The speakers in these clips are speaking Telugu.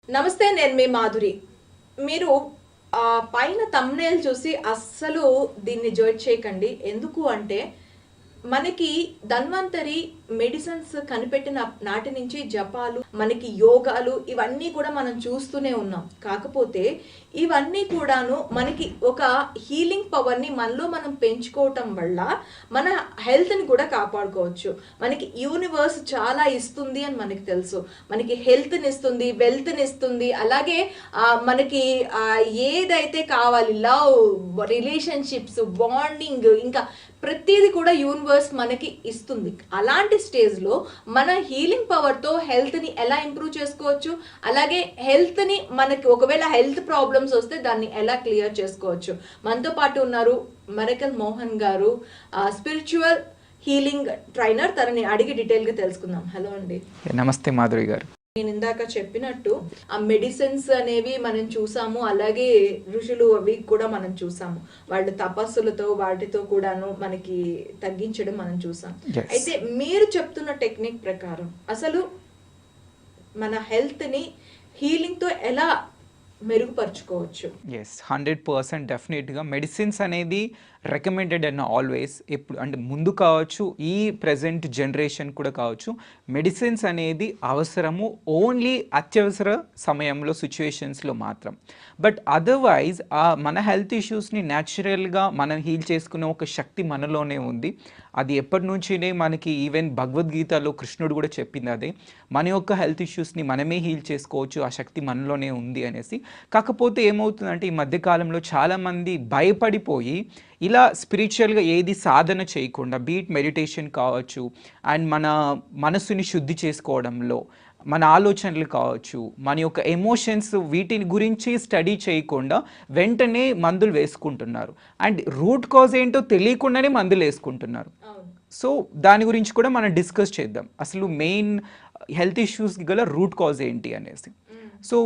నమస్తే, నేను మీ మాధురి. మీరు పైన థంబ్‌నెయిల్ చూసి అస్సలు దీన్ని జడ్జ్ చేయకండి. ఎందుకు అంటే మనకి ధన్వంతరి మెడిసిన్స్ కనిపెట్టిన నాటి నుంచి జపాలు, మనకి యోగాలు ఇవన్నీ కూడా మనం చూస్తూనే ఉన్నాం. కాకపోతే ఇవన్నీ కూడాను మనకి ఒక హీలింగ్ పవర్ని మనలో మనం పెంచుకోవటం వల్ల మన హెల్త్ని కూడా కాపాడుకోవచ్చు. మనకి యూనివర్స్ చాలా ఇస్తుంది అని మనకి తెలుసు. మనకి హెల్త్ని ఇస్తుంది, వెల్త్ని ఇస్తుంది. అలాగే మనకి ఏదైతే కావాలి, లవ్, రిలేషన్షిప్స్, బాండింగ్, ఇంకా ప్రతిదీ కూడా యూనివర్స్ మనకి ఇస్తుంది. అలాంటి స్టేజ్లో మన హీలింగ్ పవర్తో హెల్త్ని ఎలా ఇంప్రూవ్ చేసుకోవచ్చు, అలాగే హెల్త్ని మనకి ఒకవేళ హెల్త్ ప్రాబ్లమ్స్ వస్తే దాన్ని ఎలా క్లియర్ చేసుకోవచ్చు. మనతో పాటు ఉన్నారు మిరకల్ మోహన్ గారు, స్పిరిచువల్ హీలింగ్ ట్రైనర్. తనని అడిగి డీటెయిల్గా తెలుసుకుందాం. హలో అండి. నమస్తే మాధురి గారు. నేను ఇందాక చెప్పినట్టు ఆ మెడిసిన్స్ అనేవి మనం చూసాము, అలాగే ఋషులు అవి కూడా మనం చూసాము. వాళ్ళు తపస్సులతో వాటితో కూడాను మనకి తగ్గించడం మనం చూసాం. అయితే మీరు చెప్తున్న టెక్నిక్ ప్రకారం అసలు మన హెల్త్ని హీలింగ్తో ఎలా మెరుగుపరుచుకోవచ్చు? 100% డెఫినెట్గా మెడిసిన్స్ అనేది రికమెండెడ్ అండ్ ఆల్వేస్. ఎప్పుడు అంటే ముందు కావచ్చు, ఈ ప్రజెంట్ జనరేషన్ కూడా కావచ్చు, మెడిసిన్స్ అనేది అవసరము ఓన్లీ అత్యవసర సమయంలో, సిచ్యువేషన్స్లో మాత్రం. బట్ అదర్వైజ్ మన హెల్త్ ఇష్యూస్ని న్యాచురల్గా మనం హీల్ చేసుకునే ఒక శక్తి మనలోనే ఉంది. అది ఎప్పటి నుంచినే మనకి ఈవెన్ భగవద్గీతలో కృష్ణుడు కూడా చెప్పింది అదే, మన యొక్క హెల్త్ ఇష్యూస్ని మనమే హీల్ చేసుకోవచ్చు, ఆ శక్తి మనలోనే ఉంది అనేసి. కాకపోతే ఏమవుతుందంటే ఈ మధ్యకాలంలో చాలామంది భయపడిపోయి ఇలా స్పిరిచువల్గా ఏది సాధన చేయకుండా, బీట్ మెడిటేషన్ కావచ్చు, అండ్ మన మనసుని శుద్ధి చేసుకోవడంలో, మన ఆలోచనలు కావచ్చు, మన యొక్క ఎమోషన్స్, వీటిని గురించి స్టడీ చేయకుండా వెంటనే మందులు వేసుకుంటున్నారు. అండ్ రూట్ కాజ్ ఏంటో తెలియకుండానే మందులు వేసుకుంటున్నారు. సో దాని గురించి కూడా మనం డిస్కస్ చేద్దాం. అసలు మెయిన్ హెల్త్ ఇష్యూస్కి గల రూట్ కాజ్ ఏంటి అనేసి. So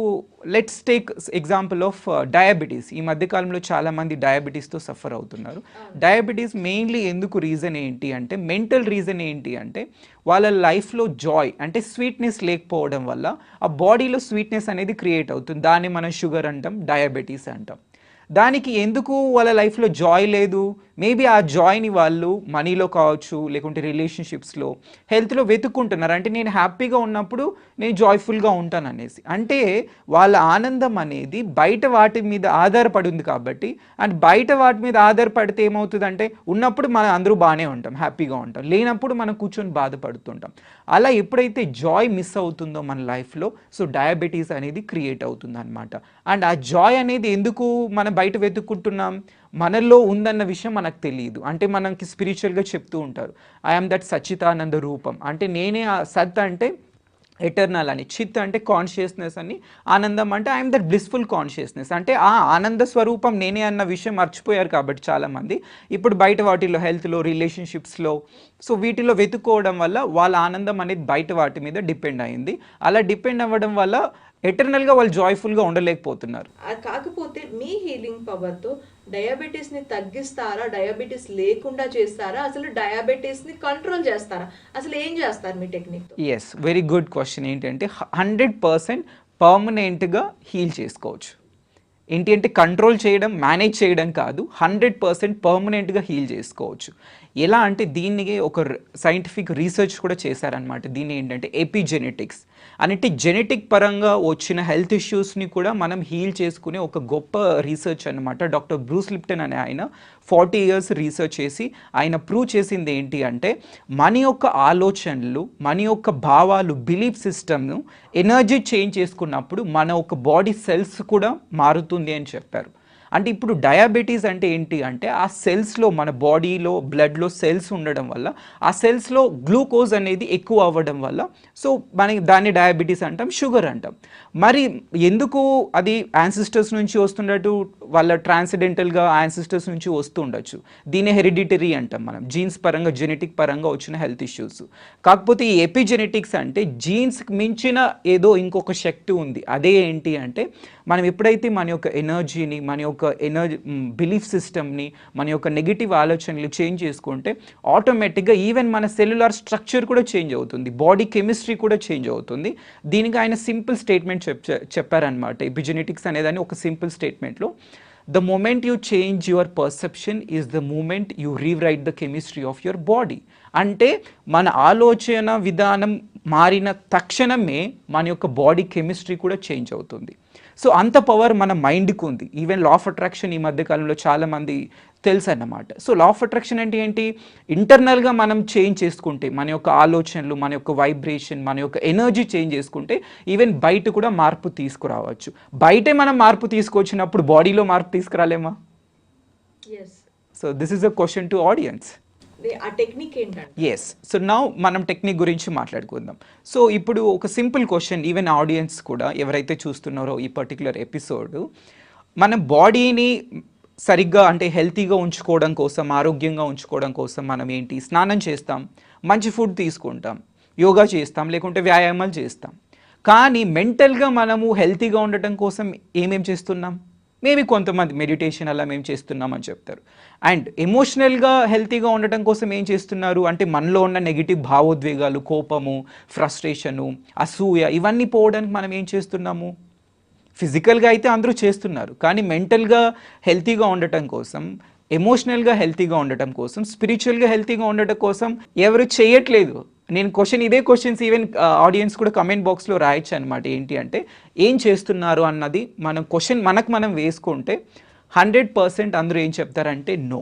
let's take example of diabetes. ఈ మధ్యకాలంలో చాలామంది డయాబెటీస్తో సఫర్ అవుతున్నారు. డయాబెటీస్ మెయిన్లీ ఎందుకు రీజన్ ఏంటి అంటే, మెంటల్ రీజన్ ఏంటి అంటే, వాళ్ళ లైఫ్లో జాయ్ అంటే స్వీట్నెస్ లేకపోవడం వల్ల ఆ బాడీలో స్వీట్నెస్ అనేది క్రియేట్ అవుతుంది. దాన్ని మనం షుగర్ అంటాం, డయాబెటీస్ అంటాం. దానికి ఎందుకు వాళ్ళ లైఫ్లో జాయ్ లేదు, మేబీ ఆ జాయ్ని వాళ్ళు మనీలో కావచ్చు, లేకుంటే రిలేషన్షిప్స్లో, హెల్త్లో వెతుక్కుంటున్నారు. అంటే నేను హ్యాపీగా ఉన్నప్పుడు నేను జాయ్ఫుల్గా ఉంటాను అనేసి. అంటే వాళ్ళ ఆనందం అనేది బయట వాటి మీద ఆధారపడి ఉంది కాబట్టి. అండ్ బయట వాటి మీద ఆధారపడితే ఏమవుతుందంటే, ఉన్నప్పుడు మనం అందరూ బాగానే ఉంటాం, హ్యాపీగా ఉంటాం, లేనప్పుడు మనం కూర్చొని బాధపడుతుంటాం. అలా ఎప్పుడైతే జాయ్ మిస్ అవుతుందో మన లైఫ్లో, సో డయాబెటీస్ అనేది క్రియేట్ అవుతుంది అనమాట. అండ్ ఆ జాయ్ అనేది ఎందుకు మనం బయట వెతుక్కుంటున్నాం, మనలో ఉందన్న విషయం మనకు తెలియదు. అంటే మనకి స్పిరిచువల్గా చెప్తూ ఉంటారు, ఐఎమ్ దట్ సచ్చితానంద రూపం. అంటే నేనే ఆ సత్ అంటే ఎటర్నల్ అని, చిత్ అంటే కాన్షియస్నెస్ అని, ఆనందం అంటే ఐఎమ్ దట్ బ్లిస్ఫుల్ కాన్షియస్నెస్. అంటే ఆ ఆనంద స్వరూపం నేనే అన్న విషయం మర్చిపోయారు కాబట్టి చాలామంది ఇప్పుడు బయట వాటిలో, హెల్త్లో, రిలేషన్షిప్స్లో, సో వీటిలో వెతుక్కోవడం వల్ల వాళ్ళ ఆనందం అనేది బయట వాటి మీద డిపెండ్ అయింది. అలా డిపెండ్ అవ్వడం వల్ల ఎటర్నల్గా వాళ్ళు జాయ్ఫుల్గా ఉండలేకపోతున్నారు. కాకపోతే మీ హీలింగ్ పవర్తో డయాబెటీస్ని తగ్గిస్తారా, డయాబెటీస్ లేకుండా చేస్తారా, అసలు డయాబెటీస్ని కంట్రోల్ చేస్తారా, అసలు ఏం చేస్తారు మీ technique? Yes, very good question. ఏంటంటే 100% పర్మనెంట్గా హీల్ చేసుకోవచ్చు. ఏంటి అంటే కంట్రోల్ చేయడం, మేనేజ్ చేయడం కాదు, 100% పర్మనెంట్గా హీల్ చేసుకోవచ్చు. ఎలా అంటే దీన్ని ఒక సైంటిఫిక్ రీసెర్చ్ కూడా చేశారనమాట. దీన్ని ఏంటంటే ఎపిజెనెటిక్స్ అంటే జెనెటిక్ పరంగా వచ్చిన హెల్త్ ఇష్యూస్ని కూడా మనం హీల్ చేసుకునే ఒక గొప్ప రీసెర్చ్ అనమాట. డాక్టర్ బ్రూస్ లిప్టన్ అనే ఆయన 40 years రీసెర్చ్ చేసి ఆయన ప్రూవ్ చేసింది ఏంటి అంటే, మన యొక్క ఆలోచనలు, మన యొక్క భావాలు, బిలీఫ్ సిస్టమ్ను ఎనర్జీ చేంజ్ చేసుకున్నప్పుడు మన ఒక బాడీ సెల్స్ కూడా మారుతుంది అని చెప్పారు. అంటే ఇప్పుడు డయాబెటీస్ అంటే ఏంటి అంటే, ఆ సెల్స్లో, మన బాడీలో బ్లడ్లో సెల్స్ ఉండడం వల్ల ఆ సెల్స్లో గ్లూకోజ్ అనేది ఎక్కువ అవ్వడం వల్ల సో మనకి దాన్ని డయాబెటీస్ అంటాం, షుగర్ అంటాం. మరి ఎందుకు అది యాన్సిస్టర్స్ నుంచి వస్తున్నట్టు, వాళ్ళ ట్రాన్సిడెంటల్గా యాన్సిస్టర్స్ నుంచి వస్తూ ఉండొచ్చు. దీన్ని హెరిడిటరీ అంటాం మనం, జీన్స్ పరంగా, జెనెటిక్ పరంగా వచ్చిన హెల్త్ ఇష్యూస్. కాకపోతే ఈ ఎపిజెనెటిక్స్ అంటే జీన్స్కి మించిన ఏదో ఇంకొక శక్తి ఉంది. అదే ఏంటి అంటే, మనం ఎప్పుడైతే మన యొక్క ఎనర్జీని, మన యొక్క యొక్క బిలీఫ్ సిస్టమ్ని, మన యొక్క నెగిటివ్ ఆలోచనలు చేంజ్ చేసుకుంటే ఆటోమేటిక్గా ఈవెన్ మన సెల్యులార్ స్ట్రక్చర్ కూడా చేంజ్ అవుతుంది, బాడీ కెమిస్ట్రీ కూడా చేంజ్ అవుతుంది. దీనికి ఆయన సింపుల్ స్టేట్మెంట్ చెప్పారనమాట. ఎపిజెనెటిక్స్ అనేదాన్ని ఒక simple స్టేట్మెంట్లో, the moment you change your perception is the moment you rewrite the chemistry of your body. అంటే మన ఆలోచన విధానం మారిన తక్షణమే మన యొక్క బాడీ కెమిస్ట్రీ కూడా చేంజ్ అవుతుంది. సో అంత పవర్ మన మైండ్కి ఉంది. ఈవెన్ లా ఆఫ్ అట్రాక్షన్ ఈ మధ్యకాలంలో చాలామంది తెలుసు అన్నమాట. సో లా ఆఫ్ అట్రాక్షన్ అంటే ఏంటి? ఇంటర్నల్గా మనం చేంజ్ చేసుకుంటే, మన యొక్క ఆలోచనలు, మన యొక్క వైబ్రేషన్, మన యొక్క ఎనర్జీ చేంజ్ చేసుకుంటే ఈవెన్ బయట కూడా మార్పు తీసుకురావచ్చు. బయటే మనం మార్పు తీసుకొచ్చినప్పుడు బాడీలో మార్పు తీసుకురాలేమా? So this is a question to audience. ఆ టెక్నిక్ ఏంటంటే ఎస్. సో నౌ మనం టెక్నిక్ గురించి మాట్లాడుకుందాం. సో ఇప్పుడు ఒక సింపుల్ క్వశ్చన్, ఈవెన్ ఆడియన్స్ కూడా ఎవరైతే చూస్తున్నారో ఈ పర్టికులర్ ఎపిసోడ్, మన బాడీని సరిగ్గా అంటే హెల్తీగా ఉంచుకోవడం కోసం, ఆరోగ్యంగా ఉంచుకోవడం కోసం మనం ఏంటి? స్నానం చేస్తాం, మంచి ఫుడ్ తీసుకుంటాం, యోగా చేస్తాం, లేకుంటే వ్యాయామాలు చేస్తాం. కానీ మెంటల్గా మనము హెల్తీగా ఉండటం కోసం ఏమేం చేస్తున్నాం? మేబీ కొంతమంది మెడిటేషన్ అలా మేము చేస్తున్నాం అని చెప్తారు. అండ్ ఎమోషనల్గా హెల్తీగా ఉండటం కోసం ఏం చేస్తున్నారు అంటే మనలో ఉన్న నెగిటివ్ భావోద్వేగాలు, కోపము, ఫ్రస్ట్రేషను, అసూయ, ఇవన్నీ పోవడానికి మనం ఏం చేస్తున్నాము? ఫిజికల్గా అయితే అందరూ చేస్తున్నారు, కానీ మెంటల్గా హెల్తీగా ఉండటం కోసం, ఎమోషనల్గా హెల్తీగా ఉండటం కోసం, స్పిరిచువల్గా హెల్తీగా ఉండటం కోసం ఎవరు చేయట్లేదు. నేను ఇదే క్వశ్చన్స్ ఈవెన్ ఆడియన్స్ కూడా కమెంట్ బాక్స్లో రాయొచ్చు అనమాట. ఏంటి అంటే ఏం చేస్తున్నారు అన్నది మనం క్వశ్చన్ మనకు మనం వేసుకుంటే 100% అందరూ ఏం చెప్తారంటే నో,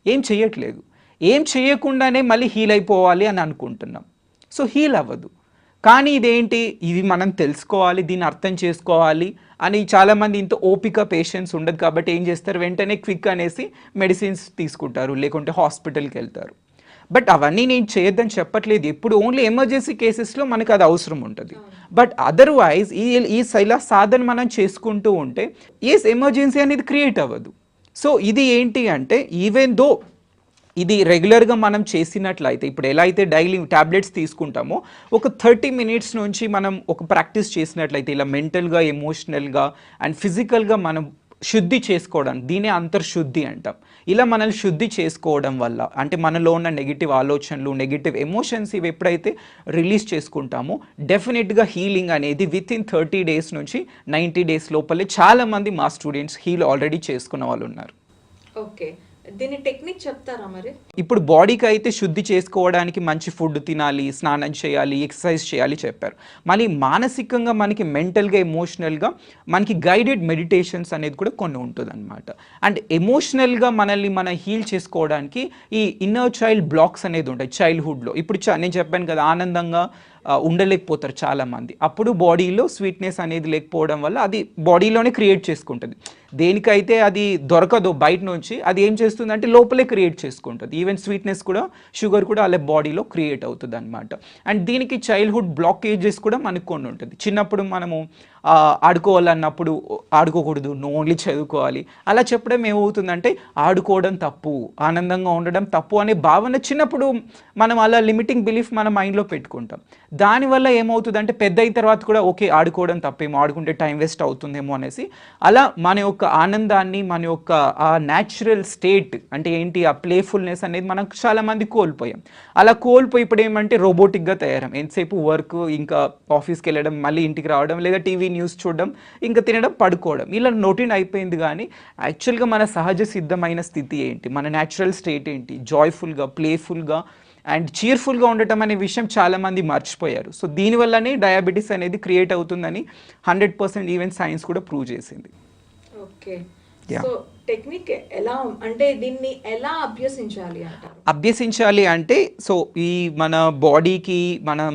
ఏం చేయట్లేదు. ఏం చేయకుండానే మళ్ళీ హీల్ అయిపోవాలి అని అనుకుంటున్నాం. సో హీల్ అవ్వదు. కానీ ఇదేంటి? ఇది మనం తెలుసుకోవాలి, దీన్ని అర్థం చేసుకోవాలి అని చాలామంది ఇంత ఓపిక, పేషెన్స్ ఉండదు. కాబట్టి ఏం చేస్తారు? వెంటనే క్విక్ అనేసి మెడిసిన్స్ తీసుకుంటారు, లేకుంటే హాస్పిటల్కి వెళ్తారు. బట్ అవన్నీ నేను చేయొద్దని చెప్పట్లేదు. ఎప్పుడు ఓన్లీ ఎమర్జెన్సీ కేసెస్లో మనకు అది అవసరం ఉంటుంది. బట్ అదర్వైజ్ ఈ శైలా సాధన మనం చేసుకుంటూ ఉంటే ఎమర్జెన్సీ అనేది క్రియేట్ అవ్వదు. సో ఇది ఏంటి అంటే ఈవెన్ దో ఇది రెగ్యులర్గా మనం చేసినట్లయితే, ఇప్పుడు ఎలా అయితే డైలీ ట్యాబ్లెట్స్ తీసుకుంటామో, ఒక 30 minutes నుంచి మనం ఒక ప్రాక్టీస్ చేసినట్లయితే ఇలా మెంటల్గా, ఎమోషనల్గా అండ్ ఫిజికల్గా మనం శుద్ధి చేసుకోవడం, దీనే అంతర్శుద్ధి అంటాం. ఇలా మనల్ని శుద్ధి చేసుకోవడం వల్ల అంటే మనలో ఉన్న నెగిటివ్ ఆలోచనలు, నెగిటివ్ ఎమోషన్స్ ఇవి ఎప్పుడైతే రిలీజ్ చేసుకుంటామో డెఫినెట్గా హీలింగ్ అనేది వితిన్ 30 days నుంచి 90 days లోపలే చాలామంది మా స్టూడెంట్స్ హీల్ ఆల్రెడీ చేసుకున్న వాళ్ళు ఉన్నారు. ఓకే, దీని టెక్నిక్ చెప్తారా మరి? ఇప్పుడు బాడీకి అయితే శుద్ధి చేసుకోవడానికి మంచి ఫుడ్ తినాలి, స్నానం చేయాలి, ఎక్సర్సైజ్ చేయాలి చెప్పారు. మళ్ళీ మానసికంగా మనకి మెంటల్గా, ఎమోషనల్గా మనకి గైడెడ్ మెడిటేషన్స్ అనేది కూడా కొన్ని ఉంటుంది అనమాట. అండ్ ఎమోషనల్గా మనల్ని మనం హీల్ చేసుకోవడానికి ఈ ఇన్నర్ చైల్డ్ బ్లాక్స్ అనేది ఉంటాయి చైల్డ్హుడ్లో. ఇప్పుడు నేను చెప్పాను కదా, ఆనందంగా ఉండలేకపోతారు చాలామంది. అప్పుడు బాడీలో స్వీట్నెస్ అనేది లేకపోవడం వల్ల అది బాడీలోనే క్రియేట్ చేసుకుంటుంది. దేనికైతే అది దొరకదో బయట నుంచి, అది ఏం చేస్తుంది అంటే లోపలే క్రియేట్ చేసుకుంటుంది. ఈవెన్ స్వీట్నెస్ కూడా, షుగర్ కూడా అలా బాడీలో క్రియేట్ అవుతుంది అనమాట. అండ్ దీనికి చైల్డ్హుడ్ బ్లాకేజెస్ కూడా మనకు కొన్ని ఉంటుంది. చిన్నప్పుడు మనము ఆడుకోవాలన్నప్పుడు ఆడుకోకూడదు, నువ్వు ఓన్లీ చదువుకోవాలి అలా చెప్పడం ఏమవుతుందంటే ఆడుకోవడం తప్పు, ఆనందంగా ఉండడం తప్పు అనే భావన చిన్నప్పుడు మనం అలా లిమిటింగ్ బిలీఫ్ మన మైండ్లో పెట్టుకుంటాం. దానివల్ల ఏమవుతుందంటే పెద్ద అయిన తర్వాత కూడా ఓకే ఆడుకోవడం తప్పేమో, ఆడుకుంటే టైం వేస్ట్ అవుతుందేమో అనేసి అలా మన యొక్క ఆనందాన్ని, మన యొక్క ఆ న్యాచురల్ స్టేట్ అంటే ఏంటి, ఆ ప్లేఫుల్నెస్ అనేది మనం చాలామంది కోల్పోయాం. అలా కోల్పోయి ఇప్పుడు ఏమంటే రోబోటిక్గా తయారం. ఎంతసేపు వర్క్, ఇంకా ఆఫీస్కి వెళ్ళడం, మళ్ళీ ఇంటికి రావడం, లేదా టీవీ న్యూస్ చూడడం, ఇంకా తినడం, పడుకోవడం, ఇలా రొటీన్ అయిపోయింది. కానీ యాక్చువల్గా మన సహజ సిద్ధమైన స్థితి ఏంటి, మన న్యాచురల్ స్టేట్ ఏంటి, జాయ్ఫుల్గా, ప్లేఫుల్గా అండ్ చీర్ఫుల్గా ఉండటం అనే విషయం చాలామంది మర్చిపోయారు. సో దీనివల్లనే డయాబెటీస్ అనేది క్రియేట్ అవుతుందని 100% ఈవెన్ సైన్స్ కూడా ప్రూవ్ చేసింది. ఓకే, సో టెక్నిక్ ఎలా అంటే దీన్ని ఎలా అభ్యసించాలి అంటారు? అభ్యసించాలి అంటే సో ఈ మన బాడీకి మనం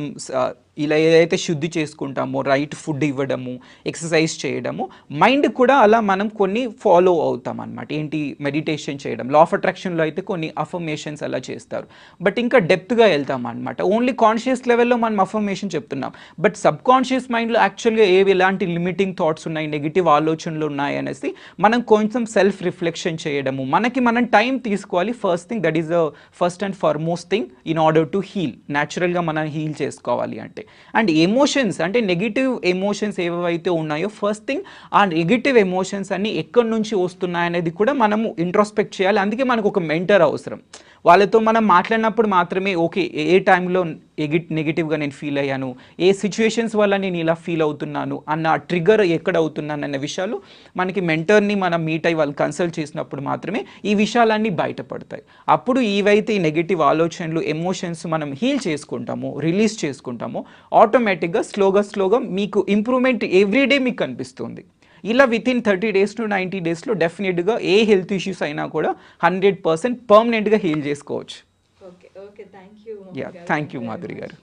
ఇలా ఏదైతే శుద్ధి చేసుకుంటామో, రైట్ ఫుడ్ ఇవ్వడము, ఎక్సర్సైజ్ చేయడము, మైండ్ కూడా అలా మనం కొన్ని ఫాలో అవుతాం అనమాట. ఏంటి, మెడిటేషన్ చేయడం, లా ఆఫ్ అట్రాక్షన్లో అయితే కొన్ని అఫర్మేషన్స్ అలా చేస్తారు. బట్ ఇంకా డెప్త్గా వెళ్తాం అనమాట. ఓన్లీ కాన్షియస్ లెవెల్లో మనం అఫర్మేషన్ చెప్తున్నాం, బట్ సబ్ కాన్షియస్ మైండ్లో యాక్చువల్గా ఎలాంటి లిమిటింగ్ థాట్స్ ఉన్నాయి, నెగిటివ్ ఆలోచనలు ఉన్నాయి అనేసి మనం కొంచెం సెల్ఫ్ రిఫ్లెక్షన్ చేయడము, మనం టైం తీసుకోవాలి. First thing, that is the first and foremost thing in order to heal. న్యాచురల్గా మనం హీల్ చేసుకోవాలి అంటే అండ్ ఎమోషన్స్ అంటే నెగిటివ్ ఎమోషన్స్ ఏవైతే ఉన్నాయో ఫస్ట్ థింగ్ ఆ నెగిటివ్ ఎమోషన్స్ అన్ని ఎక్కడి నుంచి వస్తున్నాయనేది కూడా మనము ఇంట్రోస్పెక్ట్ చేయాలి. అందుకే మనకు ఒక మెంటర్ అవసరం. వాళ్ళతో మనం మాట్లాడినప్పుడు మాత్రమే ఓకే ఏ టైంలో నెగిటివ్గా నేను ఫీల్ అయ్యాను, ఏ సిచ్యువేషన్స్ వల్ల నేను ఇలా ఫీల్ అవుతున్నాను అన్న ట్రిగర్ ఎక్కడ అవుతున్నాను అన్న విషయాలు మనకి మెంటర్ని మనం మీట్ అయ్యి వాళ్ళు కన్సల్ట్ చేసినప్పుడు మాత్రమే ఈ విషయాలన్నీ బయటపడతాయి. అప్పుడు ఇవైతే ఈ నెగిటివ్ ఆలోచనలు ఎమోషన్స్ మనం హీల్ చేసుకుంటామో రిలీజ్ చేసుకుంటామో ఆటోమేటిక్గా స్లోగా మీకు ఇంప్రూవ్మెంట్ ఎవ్రీడే మీకు కనిపిస్తుంది. ఇలా వితిన్ 30 days to 90 daysలో డెఫినెట్గా ఏ హెల్త్ ఇష్యూస్ అయినా కూడా 100% పర్మనెంట్గా హీల్ చేసుకోవచ్చు. Okay okay thank you. Thank you Madhuri గారు.